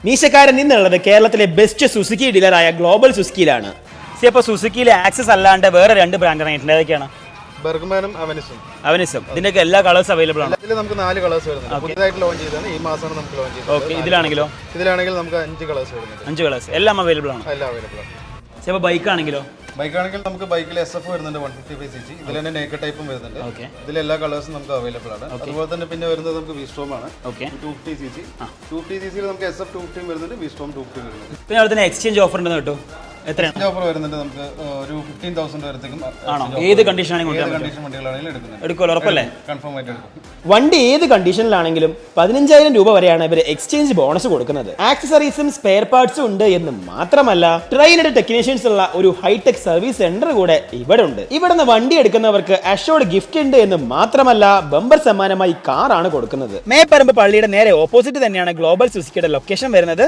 മീശക്കാരൻ നിന്നുള്ളത് കേരളത്തിലെ best Suzuki ഡീലറായ global സുസുക്കിയിലാണ്. ഇപ്പോൾ സുസുക്കിയിലെ access അല്ലാണ്ട് വേറെ രണ്ട് ബ്രാൻഡ് ഇറങ്ങിയിട്ടുണ്ട്. ഏതൊക്കെയാണ്? ബർഗ്മാനും അവനിസും. അവനിസും. ഇതിന്റെയൊക്കെ എല്ലാ കളേഴ്സ് അവൈലബിൾ ആണ്. ഇതിൽ നമുക്ക് 4 കളേഴ്സ് വരുന്നുണ്ട്. പുതിയതായിട്ട് ലോഞ്ച് ചെയ്തതാണ്. ഈ മാസമാണ് നമുക്ക് ലോഞ്ച് ചെയ്തത്. ഓക്കെ. ഇതിലാണെങ്കിലോ? ഇതിലാണെങ്കിൽ നമുക്ക് 5 കളേഴ്സ് വരുന്നുണ്ട്. 5 കളേഴ്സ് എല്ലാം അവൈലബിൾ ആണ്. എല്ലാം അവൈലബിൾ ആണ്. ഇപ്പോൾ ബൈക്ക് ആണെങ്കിലോ? ബൈക്കാണെങ്കിൽ നമുക്ക് ബൈക്കിൽ SF വരുന്നുണ്ട് 155cc. ഇതിൽ തന്നെ നേക്കഡ് ടൈപ്പും വരുന്നുണ്ട്. ഓക്കെ. ഇതിൽ എല്ലാ കളേഴ്സും നമുക്ക് അവൈലബിൾ ആണ്. അതുപോലെ തന്നെ പിന്നെ വരുന്നത് നമുക്ക് വിസ്ട്രോം ആണ്. ഓക്കെ. 250cc. 250cc നമുക്ക് SF 250 വരുന്നുണ്ട്, വിസ്ട്രോം 250 വരുന്നുണ്ട്. പിന്നെ അവിടെ തന്നെ എക്സ്ചേഞ്ച് ഓഫർ ഉണ്ടെന്ന് കേട്ടോ. എത്രയാണ് ഓഫർ വരുന്നുണ്ട്? നമുക്ക് ഒരു 15,000 വരത്തേക്കും. ആണോ? ഏത് കണ്ടീഷൻ കണ്ടീഷൻ വണ്ടികളാണെങ്കിലും എടുക്കുന്നത്. എടുക്കുമല്ലോ, ഉറപ്പല്ലേ? കൺഫേം ആയിട്ട് എടുക്കും. വണ്ടി ഏത് കണ്ടീഷനിലാണെങ്കിലും 15,000 രൂപ വരെയാണ് ഇവർ എക്സ്ചേഞ്ച് ബോണസ് കൊടുക്കുന്നത്. ആക്സസറീസും സ്പെയർ പാർട്സും ഉണ്ട് എന്ന് മാത്രമല്ല, ട്രെയിനഡ് ടെക്നീഷ്യൻസ് ഉള്ള ഒരു ഹൈടെക് സർവീസ് സെന്റർ കൂടെ ഇവിടെ ഉണ്ട്. ഇവിടുന്ന് വണ്ടി എടുക്കുന്നവർക്ക് അഷോർഡ് ഗിഫ്റ്റ് ഉണ്ട് എന്ന് മാത്രമല്ല, ബമ്പർ സമ്മാനമായി കാറാണ് കൊടുക്കുന്നത്. മേപ്പറമ്പ് പള്ളിയുടെ നേരെ ഓപ്പോസിറ്റ് തന്നെയാണ് ഗ്ലോബൽ സുസുക്കിയുടെ ലൊക്കേഷൻ വരുന്നത്.